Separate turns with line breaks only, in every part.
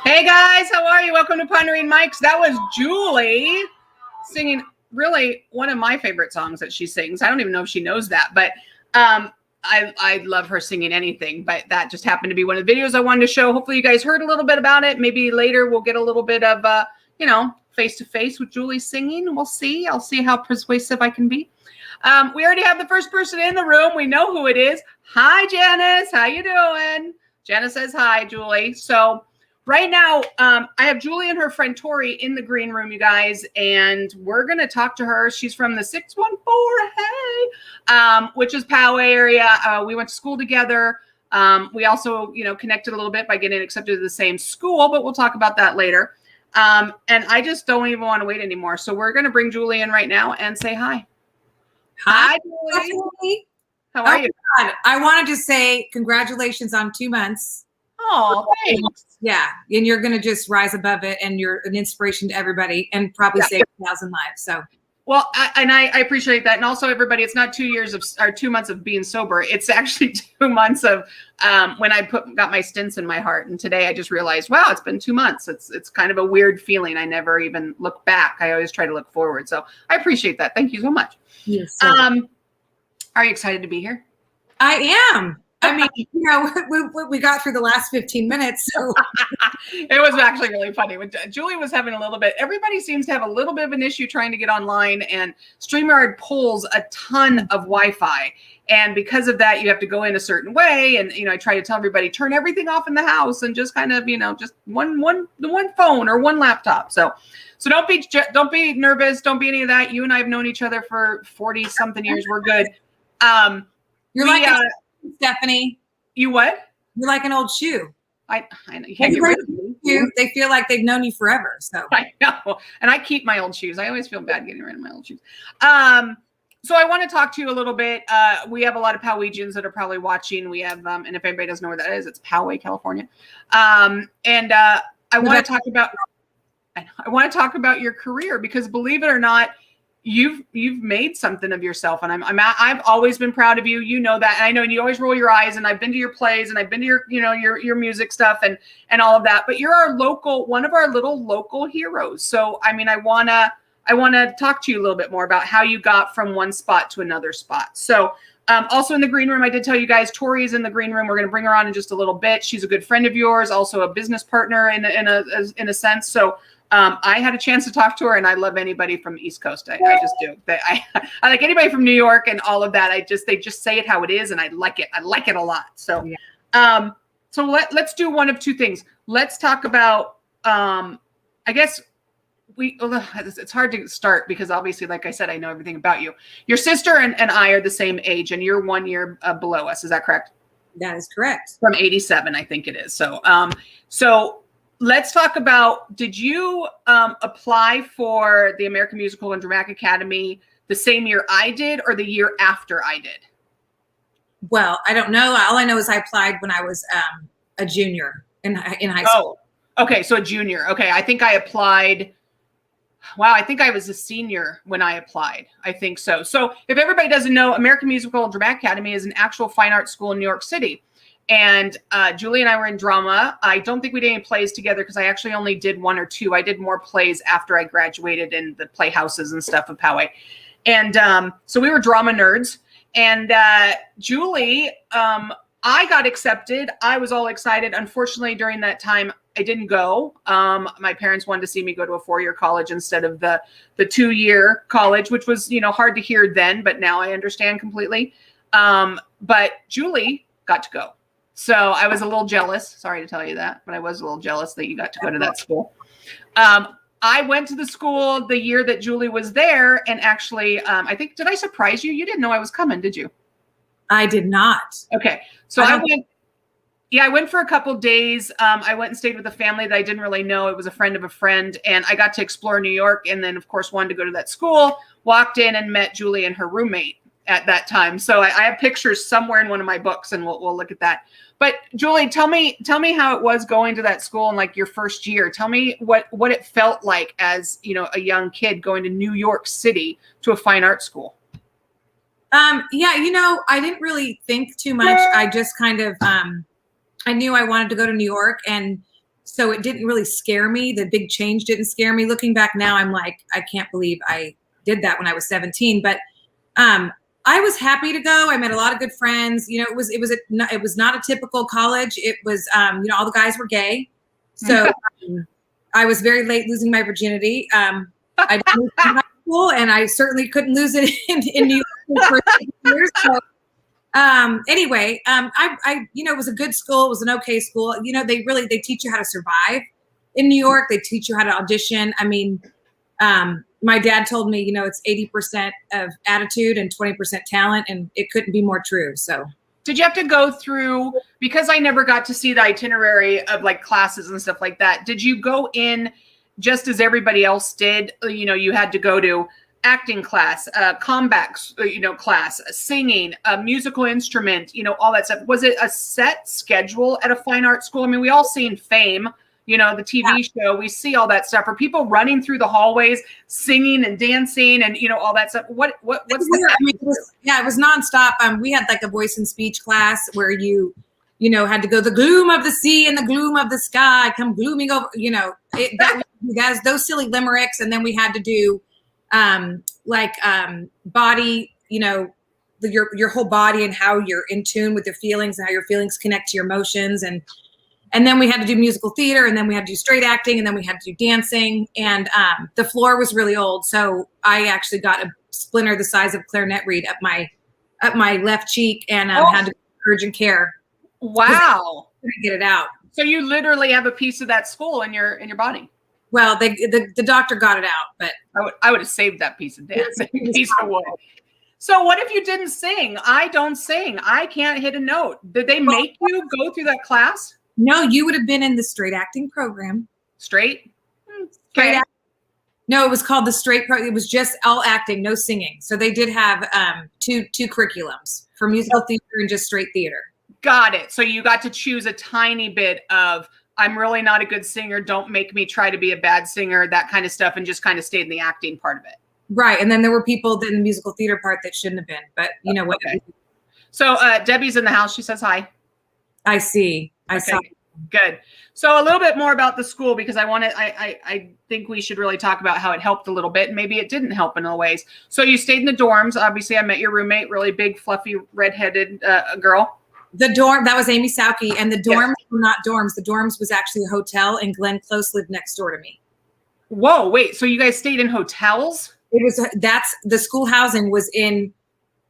Hey guys, how are you? Welcome to Pondering Mics. That was Julie singing really one of my favorite songs that she sings. I don't even know if she knows that, but I love her singing anything, but that just happened to be one of the videos I wanted to show. Hopefully you guys heard a little bit about it. Maybe later we'll get a little bit of, face-to-face with Julie singing. We'll see. I'll see how persuasive I can be. We already have the first person in the room. We know who it is. Hi, Janice. How you doing? Janice says hi, Julie. So right now, I have Julie and her friend Tori in the green room, you guys, and we're going to talk to her. She's from the 614, hey, which is Poway area. We went to school together. We also, connected a little bit by getting accepted to the same school, but we'll talk about that later. And I just don't even want to wait anymore. So we're going to bring Julie in right now and say hi. Hi, Julie. How are you?
God. I wanted to say congratulations on 2 months.
Oh, thanks.
Yeah, and you're going to just rise above it, and you're an inspiration to everybody, and probably save 1,000 lives. So,
well, I appreciate that, and also everybody. It's not 2 months of being sober. It's actually 2 months of when I got my stents in my heart, and today I just realized, wow, it's been 2 months. It's kind of a weird feeling. I never even look back. I always try to look forward. So I appreciate that. Thank you so much.
Yes.
Are you excited to be here?
I am. I mean, we got through the last 15 minutes. So
it was actually really funny. Julie was having a little bit, everybody seems to have a little bit of an issue trying to get online, and StreamYard pulls a ton of Wi-Fi. And because of that, you have to go in a certain way. And, I try to tell everybody, turn everything off in the house and just kind of, just one phone or one laptop. So don't be nervous. Don't be any of that. You and I have known each other for 40 something years. We're good.
You're like Stephanie.
You what?
You're like an old shoe.
I know. You can't get rid of me.
They feel like they've known you forever. So
I know. And I keep my old shoes. I always feel bad getting rid of my old shoes. So I want to talk to you a little bit. We have a lot of Powegians that are probably watching. We have, and if anybody doesn't know where that is, it's Poway, California. I want to talk about your career, because believe it or not, you've made something of yourself, and I've always been proud of you. You know that, and I know, and you always roll your eyes. And I've been to your plays, and I've been to your your music stuff and all of that. But you're one of our little local heroes. So I want to talk to you a little bit more about how you got from one spot to another spot. So also in the green room, I did tell you guys, Tori is in the green room. We're going to bring her on in just a little bit. She's a good friend of yours, also a business partner in a sense. So I had a chance to talk to her, and I love anybody from the East Coast. I just do. I like anybody from New York and all of that. They just say it how it is, and I like it. I like it a lot. So, so let's do one of two things. Let's talk about, I guess it's hard to start because obviously, like I said, I know everything about you. Your sister and I are the same age, and you're 1 year below us. Is that correct?
That is correct.
From 87, I think it is. So let's talk about, did you apply for the American Musical and Dramatic Academy the same year I did, or the year after I did?
Well, I don't know. All I know is I applied when I was a junior in high school.
Oh, okay. So a junior. Okay. I think I applied. Wow. I think I was a senior when I applied. I think so. So if everybody doesn't know, American Musical and Dramatic Academy is an actual fine arts school in New York City. And Julie and I were in drama. I don't think we did any plays together, because I actually only did 1 or 2. I did more plays after I graduated in the playhouses and stuff of Poway. And so we were drama nerds. And Julie, I got accepted. I was all excited. Unfortunately, during that time, I didn't go. My parents wanted to see me go to a 4-year college instead of the 2-year college, which was, hard to hear then, but now I understand completely. But Julie got to go. So I was a little jealous. Sorry to tell you that, but I was a little jealous that you got to go to that school. I went to the school the year that Julie was there. And actually, I think, did I surprise you? You didn't know I was coming, did you?
I did not.
Okay. So I went for a couple days. I went and stayed with a family that I didn't really know. It was a friend of a friend. And I got to explore New York. And then, of course, wanted to go to that school. Walked in and met Julie and her roommate at that time. So I have pictures somewhere in one of my books, and we'll look at that. But Julie, tell me how it was going to that school in like your first year. Tell me what it felt like as, a young kid going to New York City to a fine art school.
I didn't really think too much. I just kind of, I knew I wanted to go to New York, and So it didn't really scare me. The big change didn't scare me. Looking back now, I'm like, I can't believe I did that when I was 17. But I was happy to go. I met a lot of good friends. You know, it was not a typical college. It was, you know, all the guys were gay. So I was very late losing my virginity. I didn't lose it in high school, and I certainly couldn't lose it in New York for years. So anyway, I, you know, it was a good school. It was an okay school. You know, they teach you how to survive in New York. They teach you how to audition. I mean, my dad told me, you know, it's 80% of attitude and 20% talent, and it couldn't be more true. So
did you have to go through, because I never got to see the itinerary of like classes and stuff like that, did you go in just as everybody else did? You know, you had to go to acting class, combat, you know, class, singing, a musical instrument, you know, all that stuff. Was it a set schedule at a fine art school? I mean, we all seen Fame, you know, the TV show, we see all that stuff. Are people running through the hallways, singing and dancing and, you know, all that stuff? What's that?
I mean, it was nonstop. We had like a voice and speech class where you know, had to go, the gloom of the sea and the gloom of the sky come glooming over, you know, that's those silly limericks. And then we had to do body, you know, your whole body and how you're in tune with your feelings and how your feelings connect to your emotions. And then we had to do musical theater, and then we had to do straight acting, and then we had to do dancing. And the floor was really old, so I actually got a splinter the size of clarinet reed up my left cheek, and had to go to urgent care.
Wow!
Couldn't get it out.
So you literally have a piece of that skull in your body.
Well, the doctor got it out, but
I would have saved that piece of piece of wood. So what if you didn't sing? I don't sing. I can't hit a note. Did they make you go through that class?
No, you would have been in the straight acting program.
Straight?
Straight acting. No, it was called the straight pro. It was just all acting, no singing. So they did have two curriculums for musical theater and just straight theater.
Got it. So you got to choose a tiny bit of, I'm really not a good singer, don't make me try to be a bad singer, that kind of stuff, and just kind of stayed in the acting part of it.
Right. And then there were people in the musical theater part that shouldn't have been, but you know what?
Okay. So Debbie's in the house. She says hi.
I see. I saw.
Good. So a little bit more about the school, because I think we should really talk about how it helped a little bit, and maybe it didn't help in other ways. So you stayed in the dorms. Obviously, I met your roommate, really big, fluffy, redheaded girl.
The dorm, that was Amy Sauke, and the dorms were not dorms. The dorms was actually a hotel, and Glenn Close lived next door to me.
Whoa, wait. So you guys stayed in hotels?
That's the school housing was in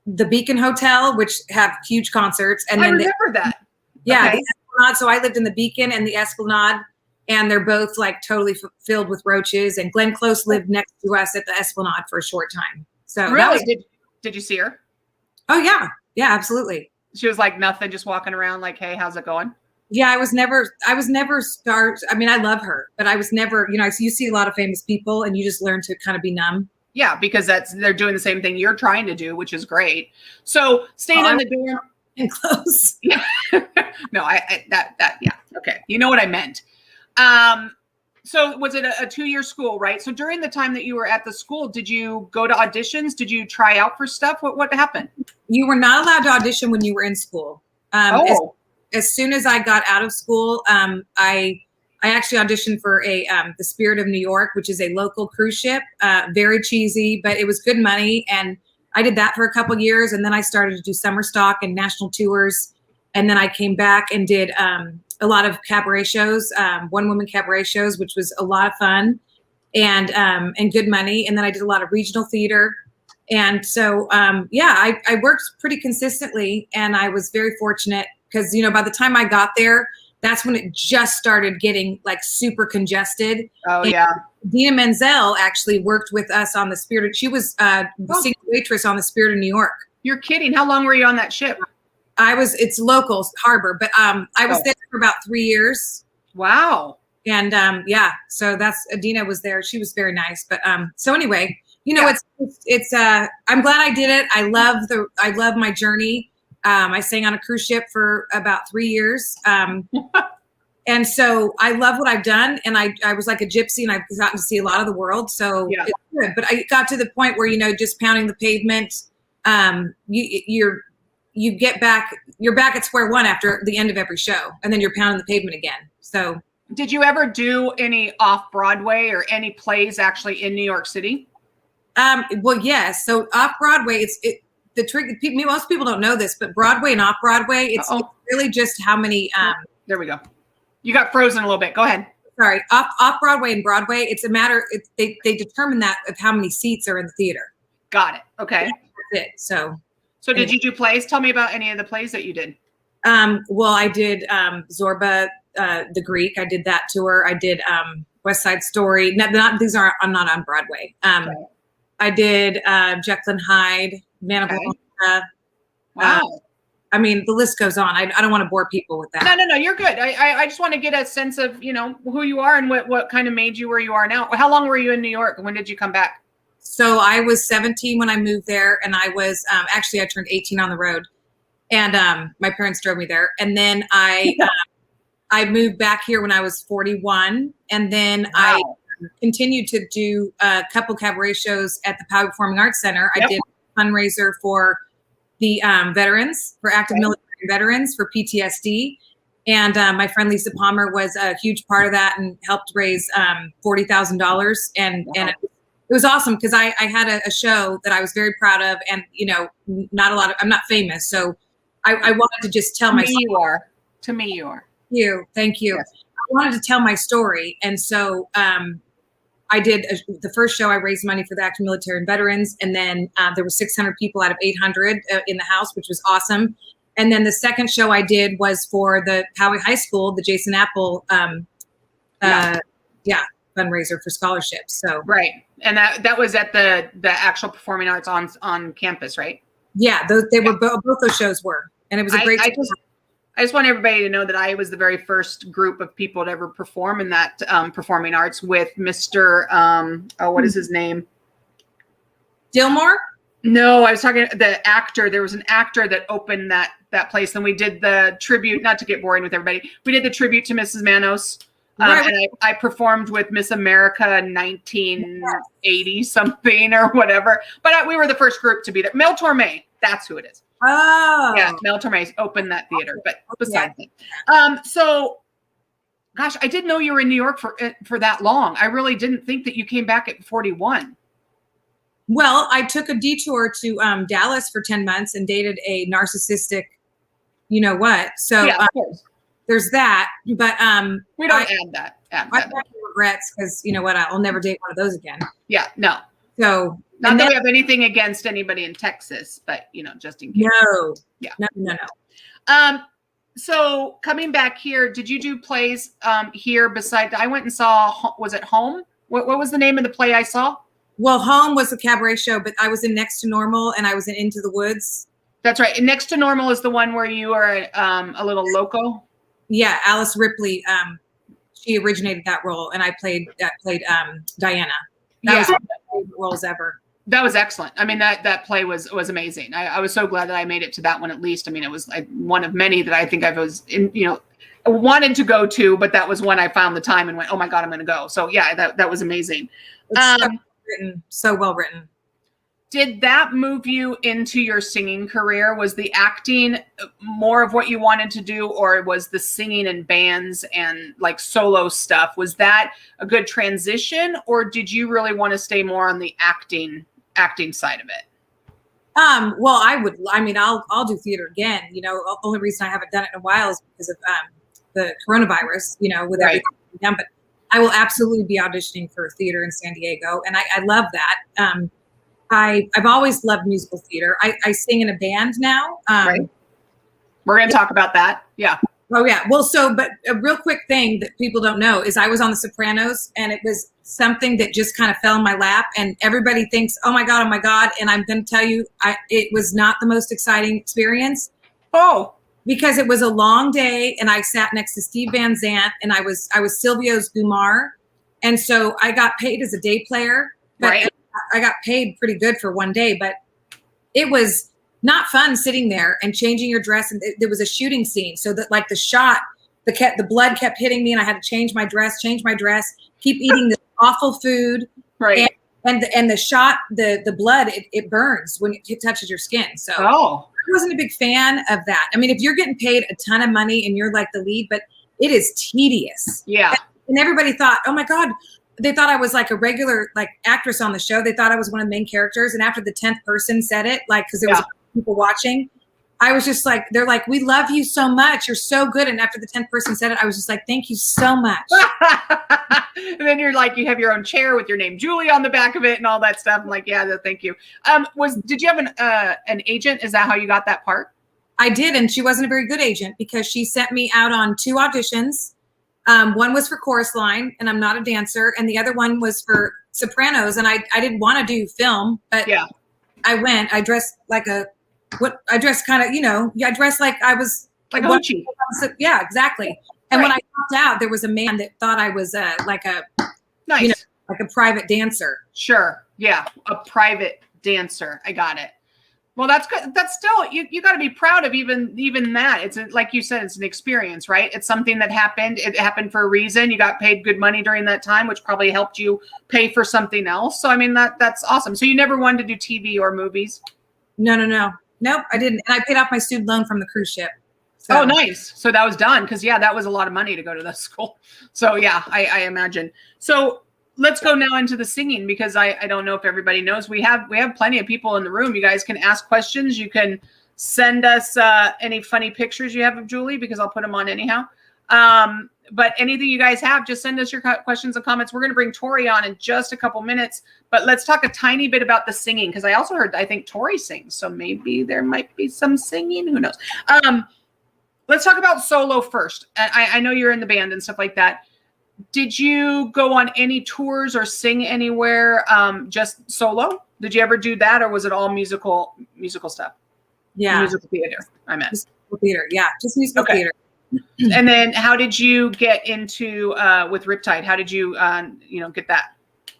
the Beacon Hotel, which have huge concerts. And then
I remember that.
Yeah.
Okay.
The Esplanade. So I lived in the Beacon and the Esplanade, and they're both like totally filled with roaches. And Glenn Close lived next to us at the Esplanade for a short time. So
really,
that was,
did you see her?
Oh yeah. Yeah, absolutely.
She was like nothing, just walking around like, hey, how's it going?
Yeah, I was never I mean, I love her, but I was never, you know, you see a lot of famous people and you just learn to kind of be numb.
Yeah, because they're doing the same thing you're trying to do, which is great. So staying in the dorm
and close.
Yeah. No, yeah. Okay. You know what I meant. So was it a 2-year school, right? So during the time that you were at the school, did you go to auditions? Did you try out for stuff? What happened?
You were not allowed to audition when you were in school. As soon as I got out of school, I actually auditioned for the Spirit of New York, which is a local cruise ship. Very cheesy, but it was good money. And I did that for a couple of years. And then I started to do summer stock and national tours. And then I came back and did a lot of cabaret shows, one-woman cabaret shows, which was a lot of fun and good money. And then I did a lot of regional theater. And so, I worked pretty consistently, and I was very fortunate because, you know, by the time I got there, that's when it just started getting like super congested.
Oh,
and
yeah.
Dina Menzel actually worked with us on the Spirit. She was senior waitress on the Spirit of New York.
You're kidding. How long were you on that ship?
It's local harbor, but I was there for about 3 years.
Wow.
And so Dina was there. She was very nice. But so anyway, you know, it's I'm glad I did it. I love my journey. I sang on a cruise ship for about 3 years. And so I love what I've done. And I was like a gypsy, and I've gotten to see a lot of the world. So it's good. But I got to the point where, you know, just pounding the pavement, you're back at square one after the end of every show, and then you're pounding the pavement again. So
Did you ever do any off Broadway or any plays actually in New York City?
Well, yes. So off Broadway, the trick. Most people don't know this, but Broadway and off Broadway, it's really just how many.
There we go. You got frozen a little bit. Go ahead.
Sorry, off Broadway and Broadway, it's a matter. They determine that of how many seats are in the theater.
Got it. Okay.
That's it. So
did you do plays? Tell me about any of the plays that you did.
Well, I did Zorba, the Greek. I did that tour. I did West Side Story. These aren't. I'm not on Broadway. Okay. I did Jekyll and Hyde, Man of Bologna.
Wow.
I mean, the list goes on. I don't want to bore people with that.
No, you're good. I just want to get a sense of, who you are and what kind of made you where you are now. How long were you in New York? When did you come back?
So I was 17 when I moved there, and I was actually I turned 18 on the road, and my parents drove me there. And then I moved back here when I was 41, and then wow. I continued to do a couple cabaret shows at the Poway Performing Arts Center. Yep. I did a fundraiser for the veterans, for active military veterans, for PTSD. And my friend Lisa Palmer was a huge part of that and helped raise $40,000. And it was awesome because I had a show that I was very proud of, and I'm not famous. So I wanted to just tell my story.
To me, you are.
Thank you. Yes. I wanted to tell my story. And so I did the first show. I raised money for the active military and veterans, and then there were 600 people out of 800 in the house, which was awesome. And then the second show I did was for the Poway High School, the Jason Apple, fundraiser for scholarships. So
right, and that was at the actual performing arts on campus, right?
Yeah, they were both those shows were, and it was a great.
I just want everybody to know that I was the very first group of people to ever perform in that performing arts with Mr. What is his name?
Dillmore? No,
I was talking the actor. There was an actor that opened that place, and we did the tribute. Not to get boring with everybody, we did the tribute to Mrs. Manos. And I performed with Miss America 1980 something or whatever. But we were the first group to be there. Mel Torme, that's who it is.
Oh,
yeah, Mel Torme opened that theater. But besides that, so, gosh, I didn't know you were in New York for that long. I really didn't think that you came back at 41.
Well, I took a detour to Dallas for 10 months and dated a narcissistic, you know what? So
yeah, of course.
There's that. But
we don't add that.
I have regrets because you know what? I'll never date one of those again.
Yeah, no.
So
not that we have anything against anybody in Texas, but just in case.
No.
Yeah.
No.
So coming back here, did you do plays here besides? I went and saw. Was it Home? What was the name of the play I saw?
Well, Home was a cabaret show, but I was in Next to Normal and I was in Into the Woods.
That's right. And Next to Normal is the one where you are a little loco.
Yeah, Alice Ripley. She originated that role, and I played Diana. That was one of my favorite roles ever.
That was excellent. I mean, that play was amazing. I was so glad that I made it to that one at least. I mean, it was one of many that I think I was wanted to go to, but that was when I found the time and went, oh my God, I'm going to go. So yeah, that was amazing.
So well written.
Did that move you into your singing career? Was the acting more of what you wanted to do, or was the singing in bands and like solo stuff? Was that a good transition, or did you really want to stay more on the acting side of it?
Well, I'll do theater again. The only reason I haven't done it in a while is because of the coronavirus, with everything down. But I will absolutely be auditioning for theater in San Diego, and I love that. I've always loved musical theater. I sing in a band now.
Right. We're going to talk about that. Yeah.
Oh yeah. Well, but a real quick thing that people don't know is I was on The Sopranos, and it was something that just kind of fell in my lap, and everybody thinks, oh my God. And I'm going to tell you, it was not the most exciting experience.
Oh.
Because it was a long day, and I sat next to Steve Van Zandt, and I was Silvio's Gumar. And so I got paid as a day player.
Right.
I got paid pretty good for one day, but it was not fun sitting there and changing your dress. And there was a shooting scene, so that like the shot, the blood kept hitting me, and I had to change my dress, keep eating this awful food.
Right.
And the shot, the blood, it burns when it touches your skin. So I wasn't a big fan of that. I mean, if you're getting paid a ton of money and you're like the lead, but it is tedious.
Yeah.
And everybody thought, oh my God, they thought I was like a regular like actress on the show. They thought I was one of the main characters. And after the 10th person said it, like, because there was people watching, I was just like, they're like, we love you so much. You're so good. And after the 10th person said it, I was just like, thank you so much.
And then you're like, you have your own chair with your name, Julie, on the back of it and all that stuff. I'm like, yeah, thank you. Did you have an agent? Is that how you got that part?
I did. And she wasn't a very good agent because she sent me out on 2 auditions. One was for Chorus Line, and I'm not a dancer. And the other one was for Sopranos. And I didn't want to do film, but yeah, I went. I dressed like I dressed kind of, I dressed like I was
like a hoochie.
Yeah, exactly. And when I popped out, there was a man that thought I was like a
nice,
like a private dancer.
Sure. Yeah. A private dancer. I got it. Well, that's good. That's still, you got to be proud of even that. It's like you said, it's an experience, right? It's something that happened. It happened for a reason. You got paid good money during that time, which probably helped you pay for something else. So, I mean, that's awesome. So you never wanted to do TV or movies? No.
Nope, I didn't. And I paid off my student loan from the cruise ship. So.
Oh, nice. So that was done. Cause that was a lot of money to go to the school. So yeah, I imagine. So let's go now into the singing, because I don't know if everybody knows, we have plenty of people in the room. You guys can ask questions. You can send us any funny pictures you have of Julie, because I'll put them on anyhow. But anything you guys have, just send us your questions and comments. We're going to bring Tori on in just a couple minutes, but let's talk a tiny bit about the singing. Cause I also heard, I think Tori sings. So maybe there might be some singing, who knows? Let's talk about solo first. I know you're in the band and stuff like that. Did you go on any tours or sing anywhere just solo? Did you ever do that, or was it all musical stuff?
Yeah.
Musical theater, I meant.
Musical theater, yeah. Just musical theater.
And then how did you get into with Riptide? How did you get that?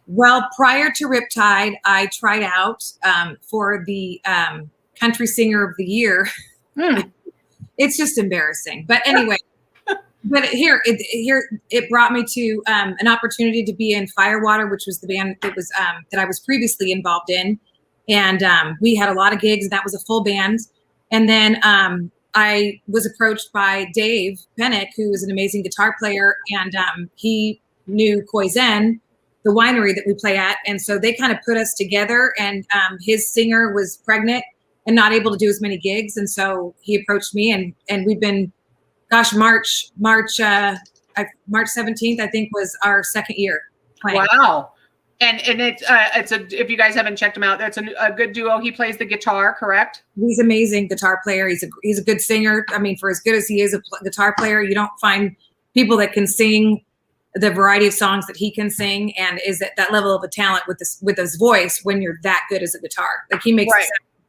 Well, prior to Riptide, I tried out for the Country Singer of the Year. It's just embarrassing. But anyway, it brought me to an opportunity to be in Firewater, which was the band that was that I was previously involved in. And we had a lot of gigs, and that was a full band. And then I was approached by Dave Pennick, who is an amazing guitar player, and he knew Koizen, the winery that we play at. And so they kind of put us together, and his singer was pregnant and not able to do as many gigs. And so he approached me, and we've been, gosh, March 17th, I think, was our second year playing.
Wow. And it's if you guys haven't checked him out, that's a good duo. He plays the guitar, correct?
He's an amazing guitar player. He's a good singer. I mean, for as good as he is a guitar player, you don't find people that can sing the variety of songs that he can sing, and is at that level of a talent with his voice when you're that good as a guitar. Like, he makes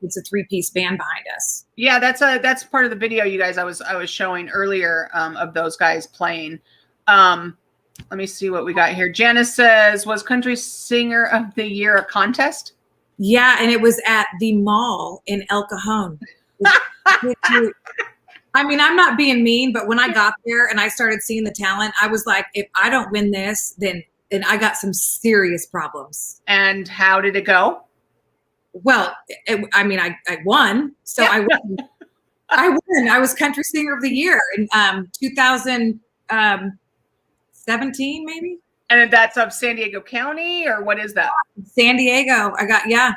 it's a 3-piece band behind us. Yeah,
that's part of the video, you guys, I was showing earlier of those guys playing. Let me see what we got here. Janice says, was Country Singer of the Year a contest?
Yeah, and it was at the mall in El Cajon. I mean, I'm not being mean, but when I got there and I started seeing the talent, I was like, if I don't win this, then I got some serious problems.
And how did it go?
Well, I won. So yeah. I won. I was Country Singer of the Year in 2017, maybe.
And that's of San Diego County, or what is that?
San Diego. Yeah.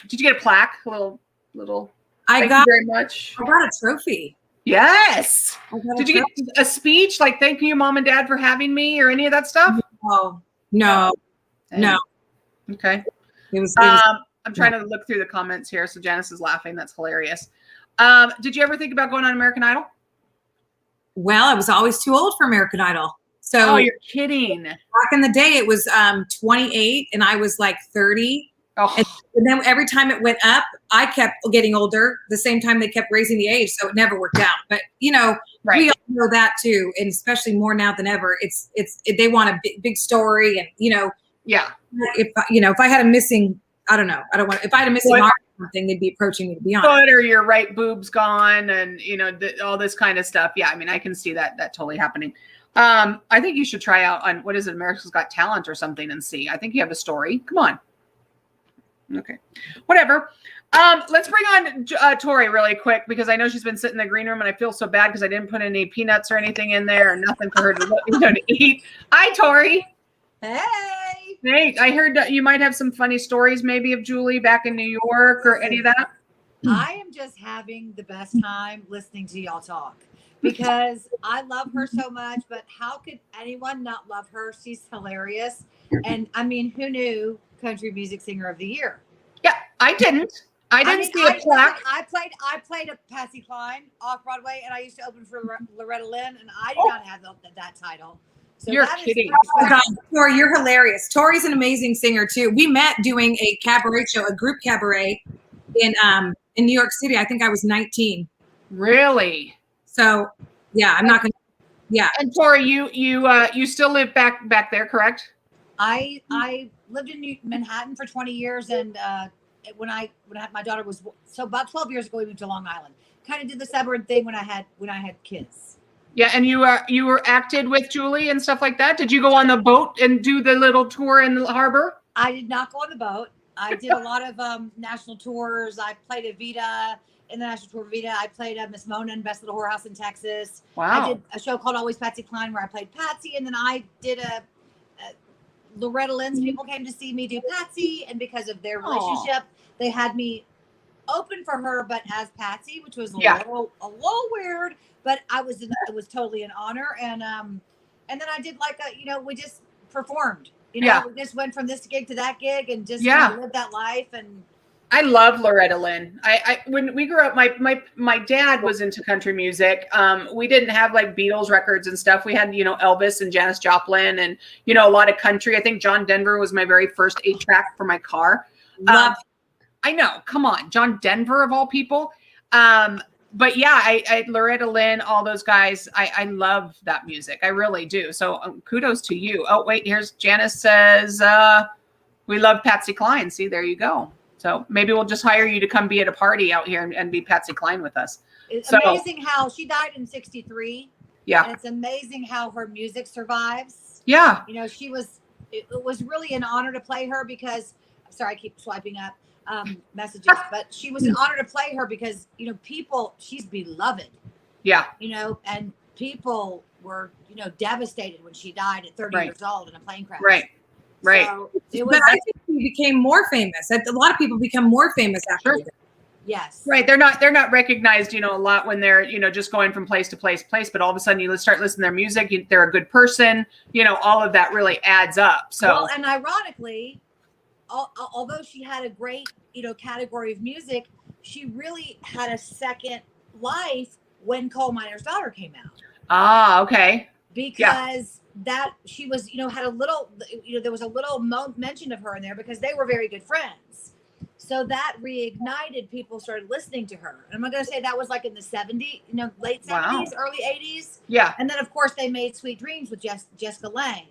Did you get a plaque? A little.
Thank you
very much.
I got a trophy.
Yes. Did you get a speech like "Thank you, Mom and Dad, for having me" or any of that stuff?
No.
Okay.
It was
I'm trying to look through the comments here. So Janice is laughing. That's hilarious. Did you ever think about going on American Idol?
Well, I was always too old for American Idol. So
you're kidding.
Back in the day, it was 28 and I was like 30. Oh. And then every time it went up, I kept getting older. The same time they kept raising the age, so it never worked out. But we all know that too, and especially more now than ever. They want a big story, and
yeah.
If I had a missing, if I had a missing arm or something, they'd be approaching me to be honest.
Foot, or your right boob's gone, and all this kind of stuff. Yeah, I mean, I can see that totally happening. I think you should try out on, what is it, America's Got Talent or something, and see. I think you have a story. Come on. Okay, whatever. Let's bring on Tori really quick because I know she's been sitting in the green room and I feel so bad because I didn't put any peanuts or anything in there or nothing for her to eat. Hi, Tori.
Hey.
Hey, I heard that you might have some funny stories maybe of Julie back in New York or any of that.
I am just having the best time listening to y'all talk because I love her so much, but how could anyone not love her? She's hilarious. And I mean, who knew country music singer of the year?
Yeah, I didn't see a plaque.
I played a Patsy Cline off Broadway, and I used to open for Loretta Lynn, and I did not have that title. So
You're kidding.
Oh God, Tori, you're hilarious. Tori's an amazing singer too. We met doing a cabaret show, a group cabaret in New York City. I think I was 19.
Really?
So yeah, I'm not gonna. Yeah.
And Tori, you still live back there, correct?
I lived in Manhattan for 20 years, and when my daughter was about 12 years ago, we moved to Long Island. Kind of did the suburban thing when I had kids.
Yeah, and you were acted with Julie and stuff like that. Did you go on the boat and do the little tour in the harbor?
I did not go on the boat. I did a lot of national tours. I played Evita in the national tour of Evita. I played Miss Mona in Best Little Whorehouse in Texas.
Wow.
I did a show called Always Patsy Cline where I played Patsy, and then I did a Loretta Lynn's people came to see me do Patsy, and because of their relationship, they had me open for her, but as Patsy, which was a little weird. But it was totally an honor, and then I did we just performed. We just went from this gig to that gig, and just lived that life. And
I love Loretta Lynn. I when we grew up, my dad was into country music. We didn't have like Beatles records and stuff. We had Elvis and Janis Joplin and a lot of country. I think John Denver was my very first 8-track for my car. I know, come on, John Denver of all people. But yeah, I Loretta Lynn, all those guys, I love that music. I really do. So kudos to you. Oh, wait, here's Janice says, we love Patsy Cline. See, there you go. So maybe we'll just hire you to come be at a party out here and be Patsy Cline with us.
It's amazing how she died in 1963.
Yeah.
And it's amazing how her music survives.
Yeah.
It was really an honor to play her because, sorry, I keep swiping up messages, but she was an honor to play her because, she's beloved.
Yeah.
And people were, devastated when she died at 30 years old in a plane crash.
Right. Right.
So
but I think she became more famous. A lot of people become more famous after that.
Yes.
Right. They're not recognized, a lot when they're, just going from place to place, but all of a sudden you start listening to their music. They're a good person. All of that really adds up. So,
well, and ironically, although she had a great, category of music, she really had a second life when Coal Miner's Daughter came out.
Ah, okay.
Because that she was, had a little, there was a little mention of her in there because they were very good friends. So that reignited people started listening to her. And I'm going to say that was like in the 70s, late 70s, early 80s.
Yeah.
And then of course they made Sweet Dreams with Jessica Lange.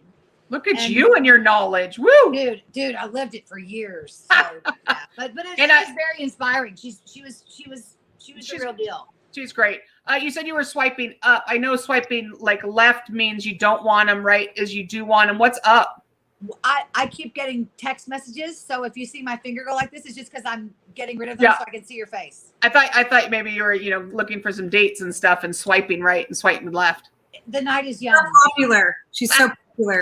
Look at you and your knowledge. Woo!
Dude, I lived it for years. So, yeah. But it's very inspiring. She was the real deal.
She's great. You said you were swiping up. I know swiping like left means you don't want them, right? As you do want them. What's up?
I keep getting text messages. So if you see my finger go like this, it's just because I'm getting rid of them so I can see your face. I
thought maybe you were, looking for some dates and stuff and swiping right and swiping left.
The night is young.
So popular. She's so popular.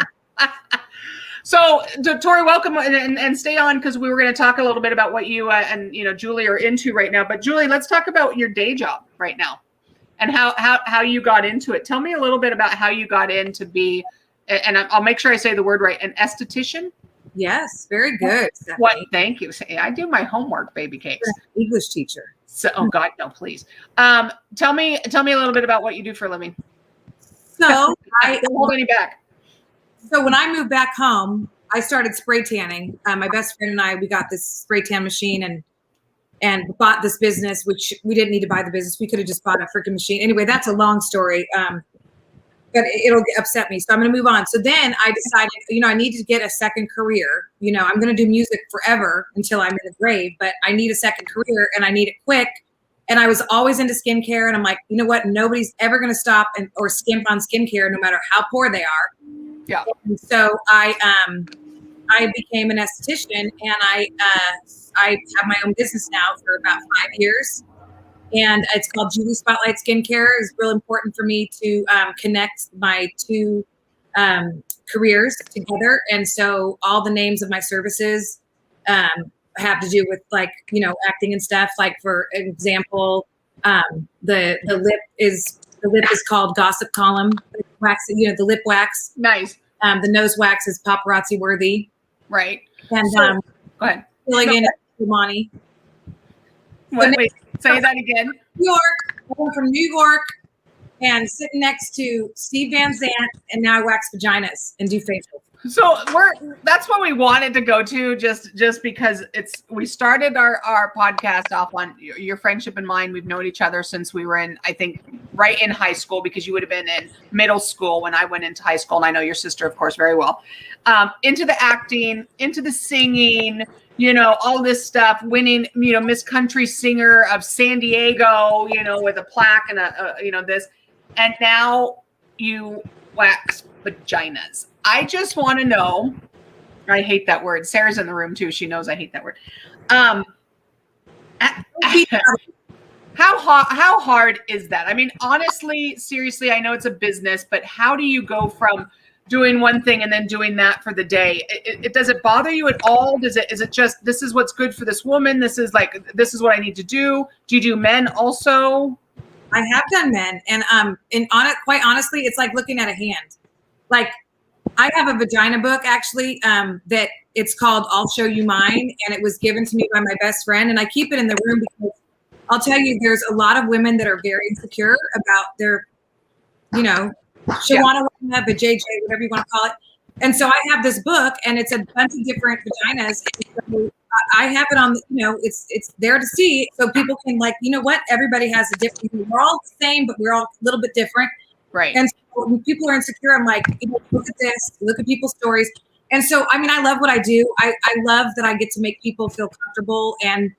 So, Tori, welcome and stay on because we were going to talk a little bit about what you and Julie are into right now. But Julie, let's talk about your day job right now and how you got into it. Tell me a little bit about how you got in to be, and I'll make sure I say the word right, an esthetician.
Yes, very good. Stephanie.
What? Thank you. I do my homework, baby cakes.
English teacher.
So, oh God, no, please. Tell me a little bit about what you do for a living.
So
I don't hold any back.
So when I moved back home, I started spray tanning. My best friend and I, we got this spray tan machine and bought this business, which we didn't need to buy the business. We could have just bought a freaking machine. Anyway, that's a long story, but it'll upset me. So I'm going to move on. So then I decided, I need to get a second career. I'm going to do music forever until I'm in the grave, but I need a second career and I need it quick. And I was always into skincare. And I'm like, you know what? Nobody's ever going to stop or skimp on skincare, no matter how poor they are.
Yeah.
And so I I became an esthetician, and I have my own business now for about 5 years. And it's called Julie Spotlight Skincare. It's real important for me to connect my two careers together. And so all the names of my services have to do with acting and stuff. Like for example, the lip is called Gossip Column wax. The lip wax.
Nice.
The nose wax is paparazzi worthy.
Right.
And
go ahead.
Filling in Money.
Wait, say that again.
New York. I'm from New York, and sitting next to Steve Van Zandt, and now I wax vaginas and do facials.
So that's what we wanted to go to, just because we started our podcast off on your friendship and mine. We've known each other since we were I think right in high school, because you would have been in middle school when I went into high school, and I know your sister, of course, very well. Into the acting, into the singing, all this stuff, winning, Miss Country Singer of San Diego, with a plaque and this, and now you wax vaginas. I just want to know, I hate that word. Sarah's in the room too. She knows I hate that word. How hard is that? I mean, honestly, seriously, I know it's a business, but how do you go from doing one thing and then doing that for the day? Does it bother you at all? Is it just, this is what's good for this woman? This is what I need to do. Do you do men also?
I have done men, and quite honestly, it's like looking at a hand. Like, I have a vagina book actually that it's called I'll Show You Mine, and it was given to me by my best friend, and I keep it in the room because I'll tell you, there's a lot of women that are very insecure about their, Shawana, JJ, whatever you want to call it. And so I have this book, and it's a bunch of different vaginas. And so I have it on, it's there to see, so people can everybody has a different. We're all the same, but we're all a little bit different.
Right.
And so when people are insecure, I'm like, look at this, look at people's stories. And so, I mean, I love what I do. I love that I get to make people feel comfortable. And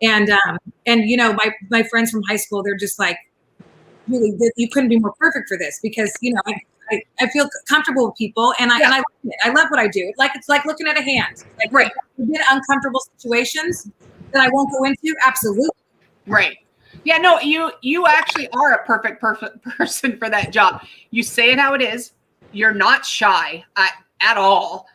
my friends from high school, they're just like, really, you couldn't be more perfect for this, because, I feel comfortable with people, and I love it. I love what I do. It's like looking at a hand. Like,
right.
In uncomfortable situations that I won't go into. Absolutely.
Right. Yeah, no, you actually are a perfect person for that job. You say it how it is. You're not shy at all.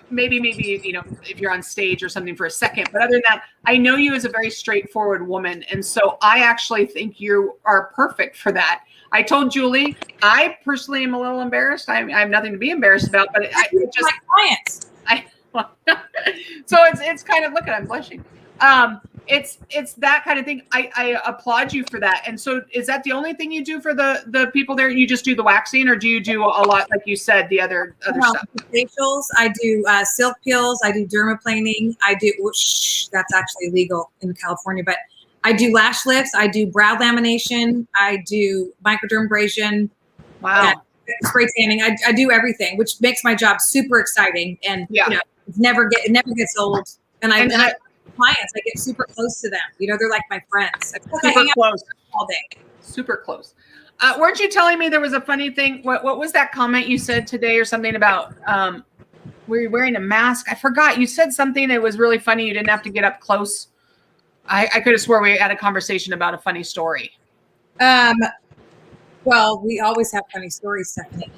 Maybe, if you're on stage or something for a second, but other than that, I know you as a very straightforward woman. And so I actually think you are perfect for that. I told Julie, I personally am a little embarrassed. I have nothing to be embarrassed about, but I just,
my clients.
So it's kind of, look at, I'm blushing. It's that kind of thing. I applaud you for that. And so is that the only thing you do for the people there? You just do the waxing, or do you do a lot, like you said, the other stuff?
Facials. I do silk peels. I do dermaplaning. I do, that's actually illegal in California, but I do lash lifts. I do brow lamination. I do microdermabrasion.
Wow.
Spray tanning. I do everything, which makes my job super exciting. And it never gets old. And I clients, I get super close to them. They're like my friends.
Super close
all day.
Super close. Weren't you telling me there was a funny thing? What was that comment you said today, or something about were you wearing a mask? I forgot. You said something that was really funny. You didn't have to get up close. I could have swore we had a conversation about a funny story.
Well, we always have funny stories, Stephanie.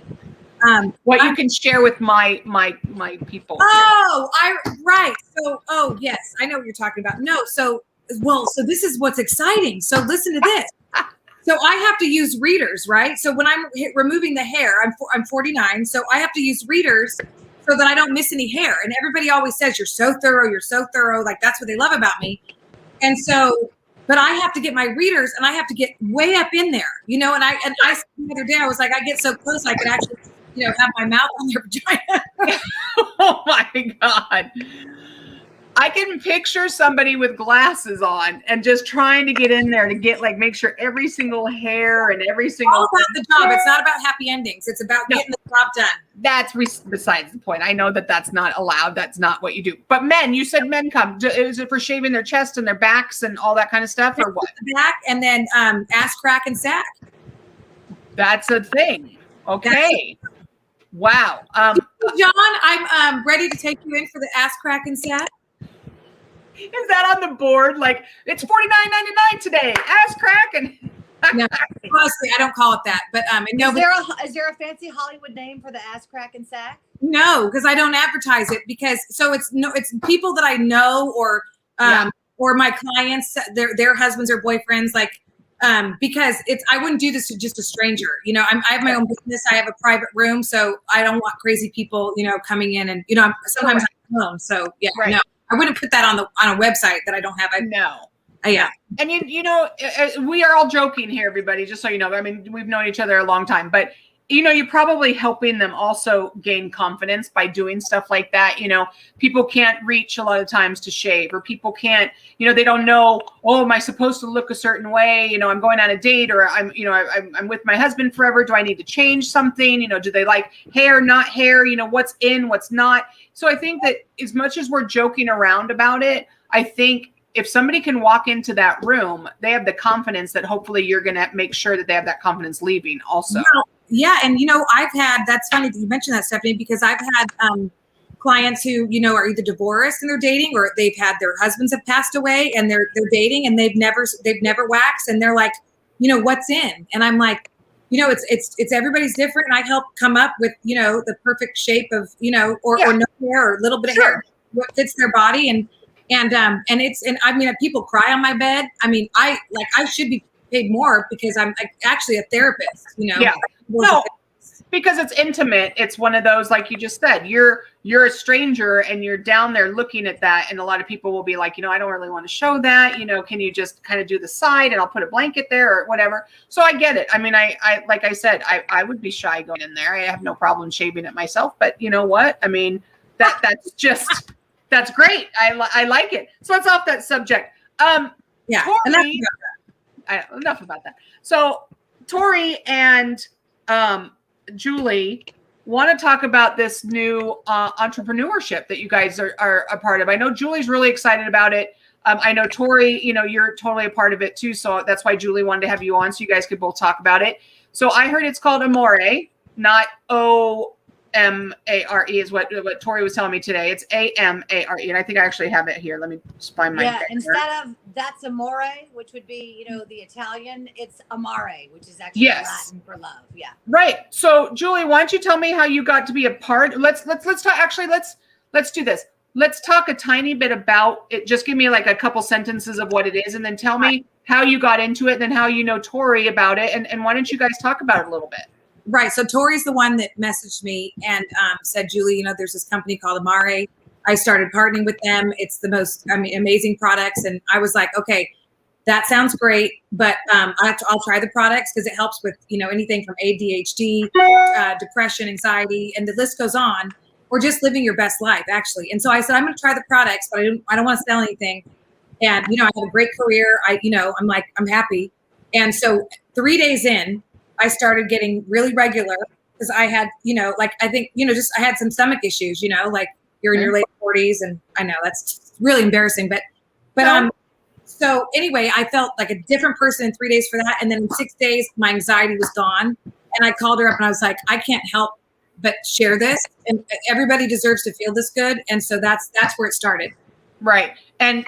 What you can share with my people.
Oh, right. So, yes, I know what you're talking about. No, so this is what's exciting. So listen to this. So I have to use readers, right? So when I'm removing the hair, I'm 49, so I have to use readers so that I don't miss any hair. And everybody always says, you're so thorough. Like, that's what they love about me. And so, but I have to get my readers, and I have to get way up in there, and I said the other day, I was like, I get so close, I could actually, have my mouth on their vagina.
Oh my God. I can picture somebody with glasses on and just trying to get in there to get, make sure every single hair and every single.
All about the job. It's not about happy endings. It's about getting the job done.
That's besides the point. I know that's not allowed. That's not what you do. But men, you said men come. Is it for shaving their chest and their backs and all that kind of stuff, or what?
Back, and then ass crack and sack.
That's a thing. Okay. Wow.
John, I'm ready to take you in for the ass cracking set.
Is that on the board? Like, it's $49.99 today. Ass cracking.
No, honestly, I don't call it that. But no,
is there a fancy Hollywood name for the ass crack and sack?
no, because I don't advertise it because it's people that I know or my clients, their husbands or boyfriends, like because I wouldn't do this to just a stranger. You know, I have my own business. I have a private room, so I don't want crazy people, you know, coming in and sometimes I'm alone. So yeah, no, I wouldn't put that on a website that I don't have. Yeah.
And you know, we are all joking here, everybody, just so you know. I mean, we've known each other a long time, but you know, you're probably helping them also gain confidence by doing stuff like that. You know, people can't reach a lot of times to shave, or people can't, you know, they don't know, oh, am I supposed to look a certain way? You know, I'm going on a date, or I'm with my husband forever. Do I need to change something? You know, do they like hair, not hair? You know, what's in, what's not? So I think that as much as we're joking around about it, I think if somebody can walk into that room, they have the confidence that hopefully you're going to make sure that they have that confidence leaving also.
Yeah. And, you know, that's funny that you mentioned that, Stephanie, because I've had clients who, you know, are either divorced and they're dating, or they've had their husbands have passed away and they're dating and they've never waxed, and they're like, you know, what's in? And I'm like, you know, it's everybody's different. And I help come up with, you know, the perfect shape of, you know, or no hair or a little bit of hair, what fits their body. And I mean, people cry on my bed. I mean, I should be paid more because I'm actually a therapist, you know?
Yeah. No, because it's intimate. It's one of those, like you just said, you're a stranger and you're down there looking at that. And a lot of people will be like, you know, I don't really want to show that, you know, can you just kind of do the side and I'll put a blanket there or whatever. So I get it. I mean, I like I said, I would be shy going in there. I have no problem shaving it myself, but you know what? I mean, that's just, that's great. I like it. So let's off that subject.
Yeah.
Tori, enough about that. So Tori and Julie want to talk about this new entrepreneurship that you guys are a part of. I know Julie's really excited about it. I know Tori, you know, you're totally a part of it too. So that's why Julie wanted to have you on so you guys could both talk about it. So I heard it's called Amore, not Omare is what Tori was telling me today. It's Amare, and I think I actually have it here. Let me just find my
banner. Instead of that's amore, which would be, you know, the Italian, it's amare, which is actually Latin for love. Yeah.
Right. So Julie, why don't you tell me how you got to be a part? Let's talk. Actually, let's do this. Let's talk a tiny bit about it. Just give me like a couple sentences of what it is, and then tell me how you got into it, and then how you know Tori about it, and why don't you guys talk about it a little bit?
Right. So Tori's the one that messaged me and said, Julie, you know, there's this company called Amare. I started partnering with them. It's the most, amazing products. And I was like, okay, that sounds great, but I'll try the products because it helps with, you know, anything from ADHD, depression, anxiety, and the list goes on, or just living your best life, actually. And so I said, I'm going to try the products, but I don't want to sell anything. And, you know, I had a great career. I'm happy. And so 3 days in, I started getting really regular because I had, you know, like, I think, you know, just, I had some stomach issues, you know, like you're in your late 40s and I know that's really embarrassing, but so anyway, I felt like a different person in 3 days for that. And then in 6 days, my anxiety was gone. And I called her up and I was like, I can't help but share this, and everybody deserves to feel this good. And so that's where it started.
Right. And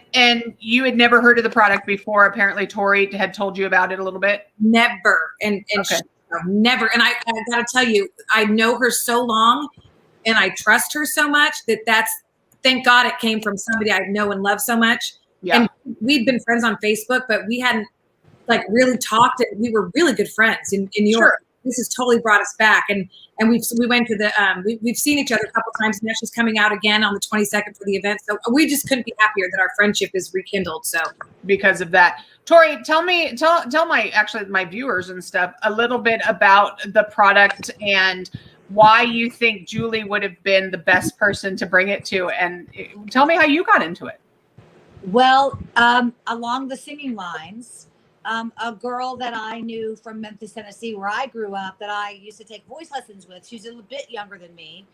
you had never heard of the product before. Apparently Tori had told you about it a little bit.
Never. And okay. Never. And I got to tell you, I know her so long and I trust her so much thank God it came from somebody I know and love so much. Yeah. And we'd been friends on Facebook, but we hadn't like really talked. We were really good friends in New York. Sure. This has totally brought us back. And we went to the, we've seen each other a couple times. Now she's coming out again on the 22nd for the event. So we just couldn't be happier that our friendship is rekindled. So
because of that, Tori, tell my viewers and stuff a little bit about the product and why you think Julie would have been the best person to bring it to. And tell me how you got into it.
Well, along the singing lines, a girl that I knew from Memphis, Tennessee, where I grew up, that I used to take voice lessons with. She's a little bit younger than me.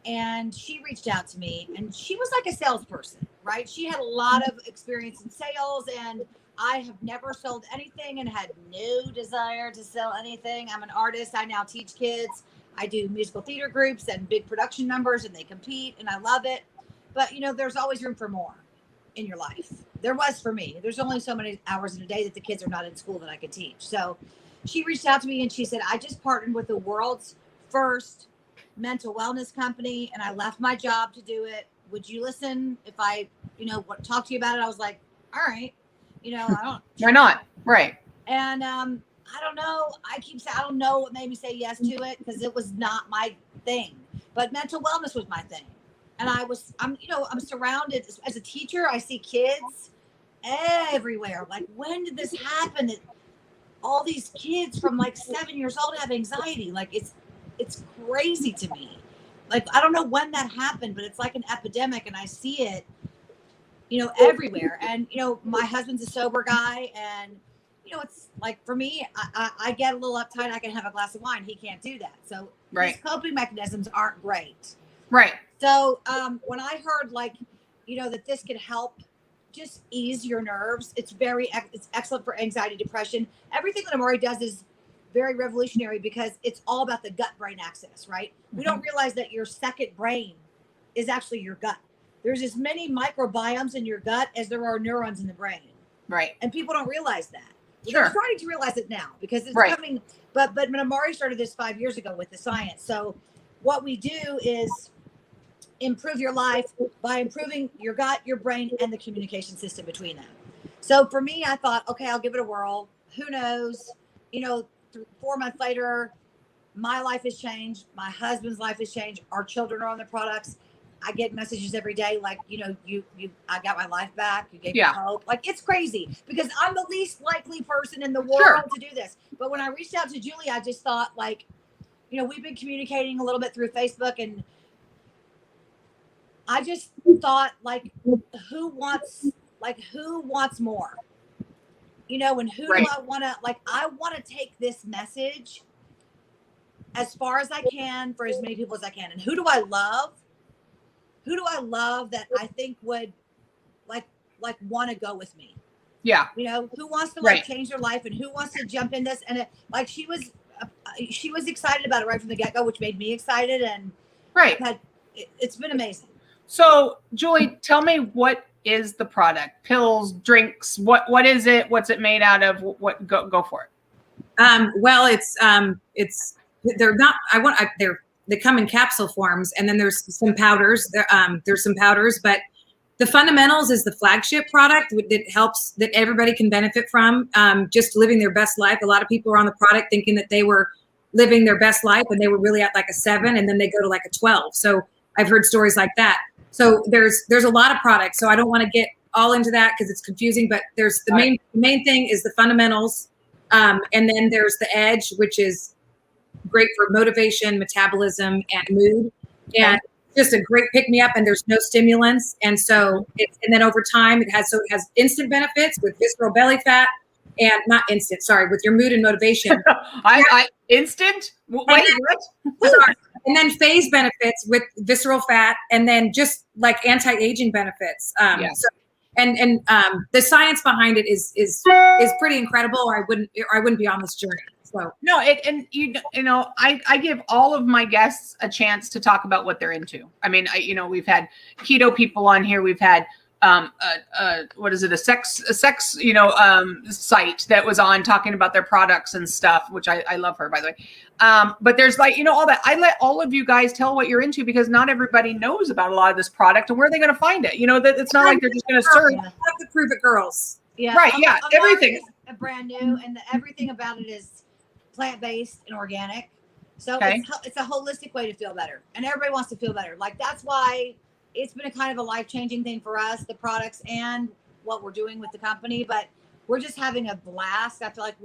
And she reached out to me, and she was like a salesperson, right? She had a lot of experience in sales, and I have never sold anything and had no desire to sell anything. I'm an artist. I now teach kids. I do musical theater groups and big production numbers, and they compete, and I love it. But there's always room for more in your life. There was for me. There's only so many hours in a day that the kids are not in school that I could teach. So she reached out to me and she said, I just partnered with the world's first mental wellness company, and I left my job to do it. Would you listen if I, talk to you about it? I was like, all right, I don't.
Why not? Right.
And I don't know. I don't know what made me say yes to it, because it was not my thing. But mental wellness was my thing. And I'm surrounded as a teacher. I see kids everywhere. Like, when did this happen? That all these kids from like 7 years old have anxiety. Like, it's crazy to me. Like, I don't know when that happened, but it's like an epidemic, and I see it, everywhere. And, my husband's a sober guy, and, it's like, for me, I get a little uptight. I can have a glass of wine. He can't do that. So his coping mechanisms aren't great.
Right.
So when I heard that this could help just ease your nerves, it's excellent for anxiety, depression. Everything that Amari does is very revolutionary, because it's all about the gut-brain axis, right? We don't realize that your second brain is actually your gut. There's as many microbiomes in your gut as there are neurons in the brain.
Right.
And people don't realize that.
Sure.
They're starting to realize it now, because it's coming. But when Amari started this 5 years ago with the science. So what we do is improve your life by improving your gut, your brain, and the communication system between them. So for me, I thought, okay, I'll give it a whirl. Who knows? 4 months later, my life has changed. My husband's life has changed. Our children are on the products. I get messages every day like, I got my life back. You gave me hope. Like, it's crazy, because I'm the least likely person in the world to do this. But when I reached out to Julie, I just thought, like, we've been communicating a little bit through Facebook, and I just thought, like, who wants more? And who do I want to, I want to take this message as far as I can for as many people as I can. And who do I love? Who do I love that I think would want to go with me? Yeah. Who wants to change their life, and who wants to jump in this? And she was excited about it right from the get-go, which made me excited. And it's been amazing.
So Julie, tell me, what is the product? Pills, drinks, what is it? What's it made out of? What go for it.
Well, they're not, they come in capsule forms, and then there's some powders. There's some powders, but the fundamentals is the flagship product that helps, that everybody can benefit from, just living their best life. A lot of people are on the product thinking that they were living their best life, and they were really at like a 7, and then they go to like a 12. So I've heard stories like that. So there's a lot of products. So I don't want to get all into that because it's confusing, but there's the main thing is the fundamentals. And then there's the edge, which is great for motivation, metabolism, and mood. And just a great pick me up, and there's no stimulants. And so and then over time it has instant benefits with visceral belly fat, and not instant, sorry, with your mood and motivation.
Instant? Wait, what?
Sorry. And then phase benefits with visceral fat, and then just like anti-aging benefits. So, and the science behind it is pretty incredible, or I wouldn't be on this journey. So
no, I give all of my guests a chance to talk about what they're into. I mean, we've had keto people on here. We've had what is it? A sex site that was on talking about their products and stuff, which I love her, by the way. But there's all that. I let all of you guys tell what you're into, because not everybody knows about a lot of this product, and where are they going to find it? That it's not like they're just going to search.
I have to prove it, girls.
Yeah.
Right. Yeah. Everything is
brand new, and everything about it is plant-based and organic. So it's a holistic way to feel better, and everybody wants to feel better. Like, that's why it's been a kind of a life-changing thing for us, the products and what we're doing with the company. But we're just having a blast. I feel like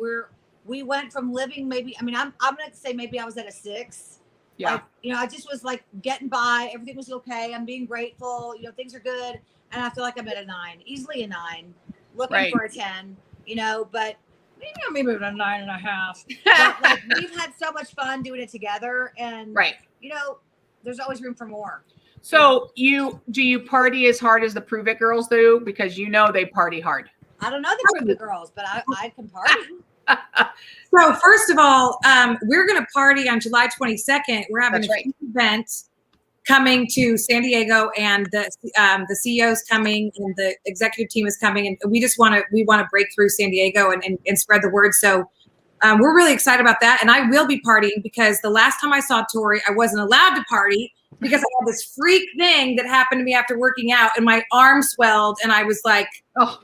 we went from living I'm going to say maybe I was at a 6. Yeah. I just was like getting by. Everything was okay. I'm being grateful. Things are good. And I feel like I'm at a 9, easily a 9, looking for a 10, but maybe a 9.5. But we've had so much fun doing it together, and there's always room for more.
So do you party as hard as the Prove It girls do? Because they party hard.
I don't know the Prove It girls, but I can party.
So first of all, we're going to party on July 22nd. We're having
That's right.
event coming to San Diego, and the CEO's coming, and the executive team is coming, and we want to break through San Diego and spread the word. So we're really excited about that, and I will be partying because the last time I saw Tori, I wasn't allowed to party because I had this freak thing that happened to me after working out, and my arm swelled, and I was like, oh.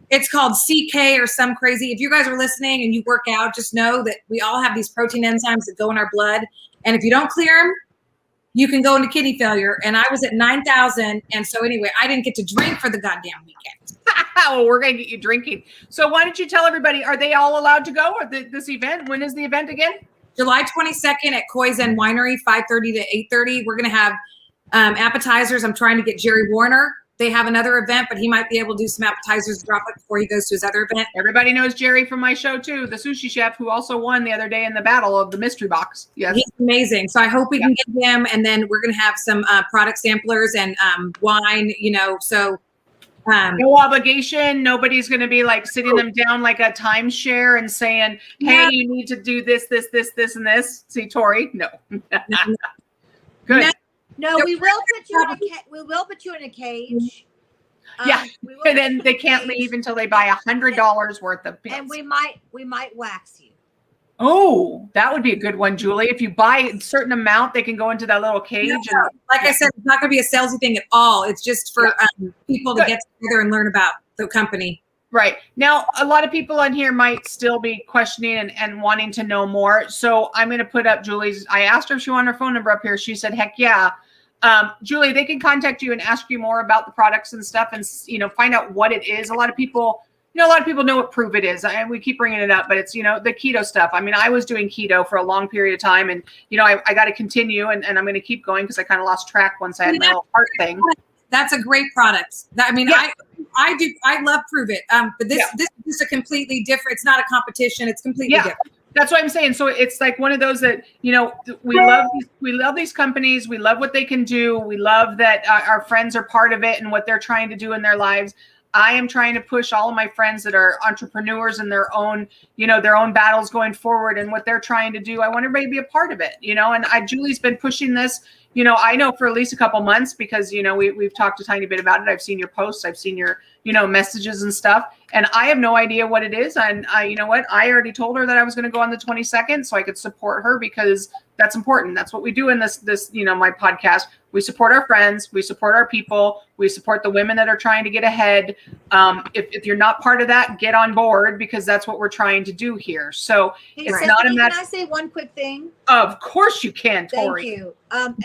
It's called CK or some crazy. If you guys are listening and you work out, just know that we all have these protein enzymes that go in our blood, and if you don't clear them, you can go into kidney failure. And I was at 9,000. And so anyway, I didn't get to drink for the goddamn weekend.
Well, we're going to get you drinking. So why don't you tell everybody, are they all allowed to go or this event? When is the event again?
July 22nd at Koizen Winery, 5:30 to 8:30. We're going to have appetizers. I'm trying to get Jerry Warner. They have another event, but he might be able to do some appetizers to drop it before he goes to his other event.
Everybody knows Jerry from my show too, the sushi chef who also won the other day in the battle of the mystery box. Yes.
He's amazing. So I hope we can get him. And then we're going to have some product samplers and wine, so.
No obligation. Nobody's going to be like sitting them down like a timeshare and saying, hey, you need to do this, and this. See, Tori? No. Good.
No, we will put you in a cage.
Yeah, and then they can't leave until they buy $100 worth of pills.
And we might wax you.
Oh, that would be a good one, Julie. If you buy a certain amount, they can go into that little cage.
No, like I said, it's not going to be a salesy thing at all. It's just for people to get together and learn about the company.
Right. Now, a lot of people on here might still be questioning and wanting to know more. So I'm going to put up Julie's. I asked her if she wanted her phone number up here. She said, heck yeah. Julie, they can contact you and ask you more about the products and stuff and, find out what it is. A lot of people know what Prove It is. And we keep bringing it up, but it's, the keto stuff. I mean, I was doing keto for a long period of time and, I got to continue and I'm going to keep going because I kind of lost track once I had my little heart thing.
That's a great product. I love Prove It. But this is a completely different, it's not a competition. It's completely different.
That's what I'm saying. So it's like one of those that, we love these companies. We love what they can do. We love that our friends are part of it and what they're trying to do in their lives. I am trying to push all of my friends that are entrepreneurs in their own battles going forward and what they're trying to do. I want everybody to be a part of it, and Julie's been pushing this, I know for at least a couple months because, we've talked a tiny bit about it. I've seen your posts. I've seen your, messages and stuff. And I have no idea what it is. And I already told her that I was going to go on the 22nd so I could support her because that's important. That's what we do in this, my podcast. We support our friends. We support our people. We support the women that are trying to get ahead. If you're not part of that, get on board because that's what we're trying to do here. So it's not a matter.
Can I say one quick thing?
Of course you can, Tori.
Thank you.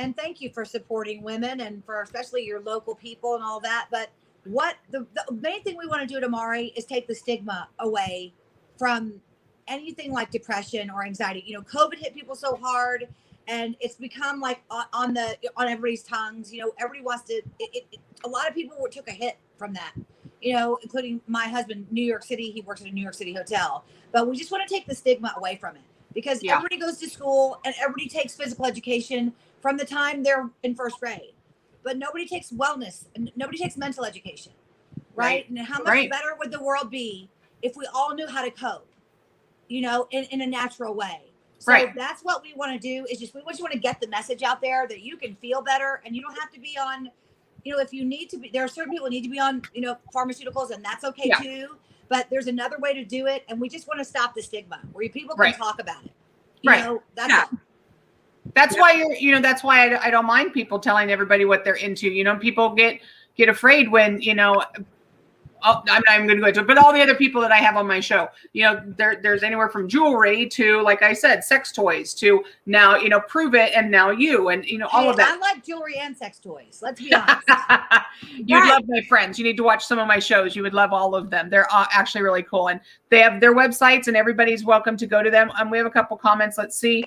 And thank you for supporting women and for especially your local people and all that. But what the main thing we want to do tomorrow is take the stigma away from anything like depression or anxiety. COVID hit people so hard and it's become like on everybody's tongues. Everybody wants to, a lot of people took a hit from that, including my husband, New York City. He works at a New York City hotel, but we just want to take the stigma away from it because everybody goes to school and everybody takes physical education from the time they're in first grade. But nobody takes wellness and nobody takes mental education, right? And how much better would the world be if we all knew how to cope, in a natural way? So that's what we want to do is we just want to get the message out there that you can feel better and you don't have to be on, if you need to be, there are certain people who need to be on, pharmaceuticals and that's okay too. But there's another way to do it. And we just want to stop the stigma where people can talk about it.
That's why that's why I don't mind people telling everybody what they're into. People get afraid when, I'm not even going to go into it, but all the other people that I have on my show, there's anywhere from jewelry to, like I said, sex toys to now, Prove It. And now you, and, all of that.
I like jewelry and sex toys. Let's be honest.
You'd love my friends. You need to watch some of my shows. You would love all of them. They're actually really cool. And they have their websites and everybody's welcome to go to them. We have a couple comments. Let's see.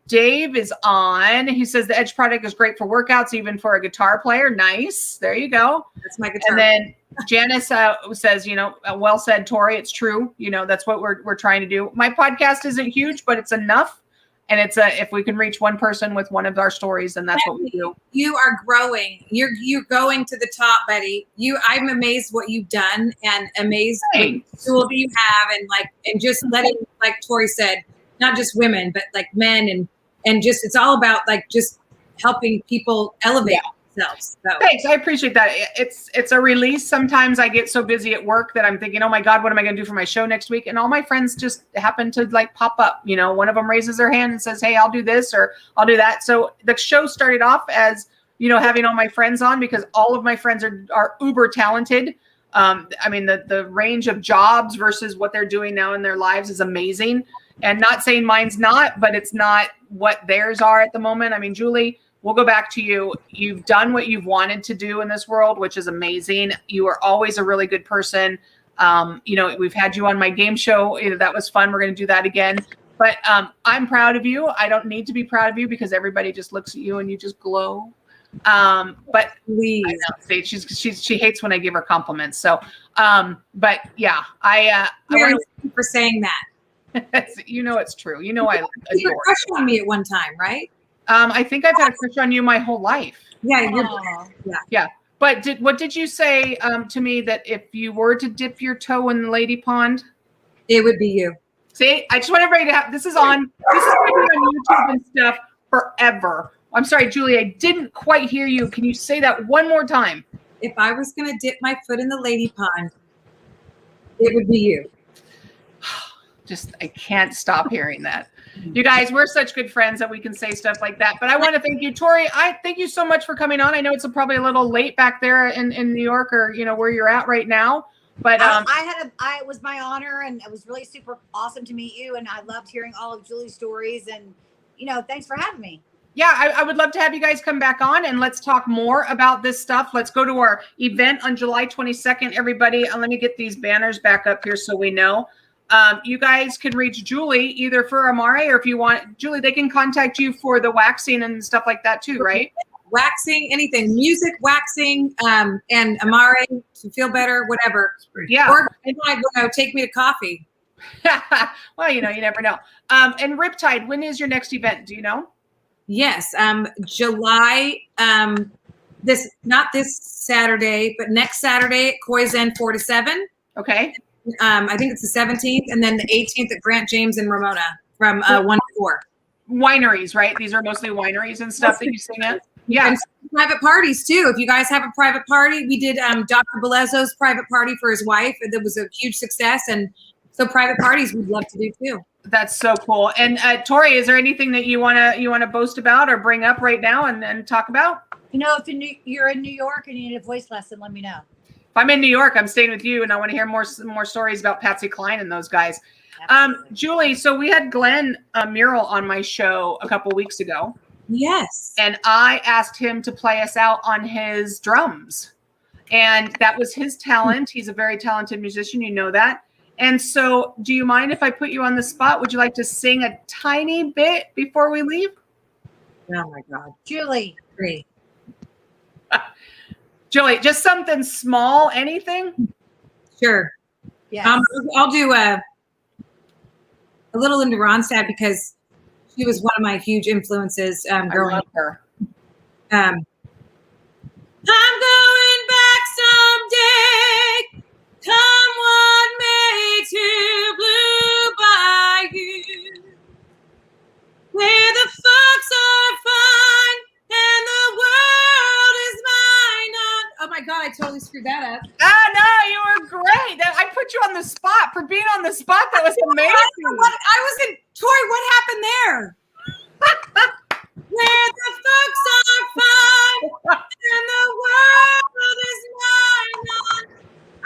Dave is on. He says the Edge product is great for workouts, even for a guitar player. Nice. There you go.
That's my guitar.
And then Janice says, well said, Tori. It's true. That's what we're trying to do. My podcast isn't huge, but it's enough. And it's if we can reach one person with one of our stories, then that's what we do.
You are growing. You're going to the top, Betty. I'm amazed what you've done and amazed what tools you have and just letting, like Tori said, not just women, but like men and just, it's all about like just helping people elevate themselves. So.
Thanks. I appreciate that. It's a release. Sometimes I get so busy at work that I'm thinking, oh my God, what am I going to do for my show next week? And all my friends just happen to like pop up. You know, one of them raises their hand and says, hey, I'll do this or I'll do that. So the show started off as, you know, having all my friends on because all of my friends are uber talented. I mean, the range of jobs versus what they're doing now in their lives is amazing. And not saying mine's not, but it's not what theirs are at the moment. I mean, Julie, we'll go back to you. You've done what you've wanted to do in this world, which is amazing. You are always a really good person. You know, we've had you on my game show. That was fun. We're going to do that again. But I'm proud of you. I don't need to be proud of you because everybody just looks at you and you just glow. But
Please.
I know, she hates when I give her compliments. So, but yeah, I
want to for saying that.
You know, it's true. You know, I
you had a crush on me at one time, right?
I think I've had a crush on you my whole life.
Yeah,
yeah. But what did you say to me that if you were to dip your toe in the lady pond,
it would be you?
See, I just want everybody to have this is going to be on YouTube and stuff forever. I'm sorry, Julie, I didn't quite hear you. Can you say that one more time?
If I was going to dip my foot in the lady pond, it would be you.
I can't stop hearing that. You guys, we're such good friends that we can say stuff like that. But I want to thank you, Tori. I thank you so much for coming on. I know it's probably a little late back there in New York or, you know, where you're at right now. But
it was my honor and it was really super awesome to meet you. And I loved hearing all of Julie's stories and, you know, thanks for having me.
Yeah, I would love to have you guys come back on and let's talk more about this stuff. Let's go to our event on July 22nd, everybody. Let me get these banners back up here so we know. You guys can reach Julie either for Amare or if you want, Julie, they can contact you for the waxing and stuff like that too, right?
Waxing, anything, music, waxing, and Amare to feel better, whatever.
Yeah.
Or take me to coffee.
Well, you know, you never know. And Riptide, when is your next event? Do you know?
Yes, July. Not this Saturday, but next Saturday at Koizen 4 to 7.
Okay.
I think it's the 17th, and then the 18th at Grant James and Ramona from 1 to 4.
Wineries, right? These are mostly wineries and stuff that you sing at. Yeah.
And private parties too. If you guys have a private party, we did Dr. Belezzo's private party for his wife, and that was a huge success. And so private parties we'd love to do too.
That's so cool. And Tori, is there anything that you wanna boast about or bring up right now and talk about?
You know, if you're in New York and you need a voice lesson, let me know.
If I'm in New York, I'm staying with you, and I want to hear more stories about Patsy Cline and those guys. Julie, so we had Glenn Mural on my show a couple weeks ago.
Yes.
And I asked him to play us out on his drums. And that was his talent. He's a very talented musician. You know that. And so do you mind if I put you on the spot? Would you like to sing a tiny bit before we leave?
Oh, my God.
Julie.
Great.
Julie, just something small, anything?
Sure.
Yeah.
I'll do a little Linda Ronstadt because she was one of my huge influences growing up.
Her.
I'm going back someday. Come what may to Blue Bayou, where the folks are fine and the world is mine. Oh my God, I totally screwed that up.
Ah, no, you were great. I put you on the spot for being on the spot. That was amazing.
I was in Tori. What happened there? Where the folks are fine and the world is mine.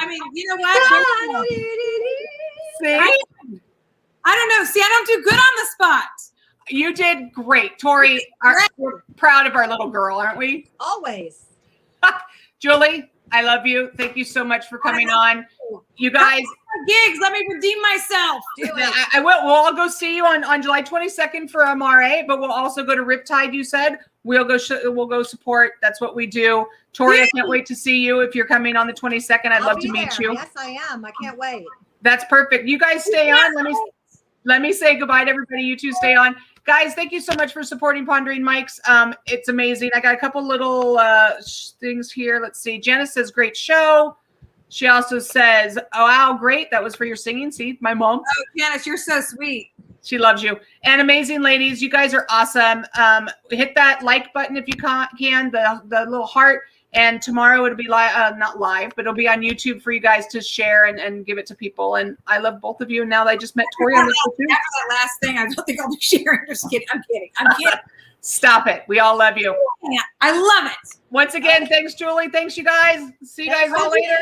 I mean, you know what?
See?
I don't know. See, I don't do good on the spot.
You did great. Tori, we're proud of our little girl, aren't we?
Always.
Julie, I love you. Thank you so much for coming on. You guys.
Gigs, let me redeem myself.
I will. We'll all go see you on July 22nd for MRA, but we'll also go to Riptide, you said. We'll go support. That's what we do. Tori, I can't wait to see you if you're coming on the 22nd. I'd love to meet you.
Yes, I am. I can't wait.
That's perfect. You guys stay on. Let me say goodbye to everybody. You two stay on. Guys, thank you so much for supporting Pondering Mics. It's amazing. I got a couple little things here. Let's see. Jenna says, great show. She also says, oh, wow, great. That was for your singing. See, my mom.
Oh, Janice, you're so sweet.
She loves you. And amazing ladies. You guys are awesome. Hit that like button if you can, the little heart. And tomorrow it'll be not live, but it'll be on YouTube for you guys to share and give it to people. And I love both of you. And now that I just met Tori on this show too.
After that last thing, I don't think I'll be sharing. Just kidding. I'm kidding.
Stop it. We all love you.
I love it.
Once again, thanks, Julie. Thanks, you guys. See you guys all later.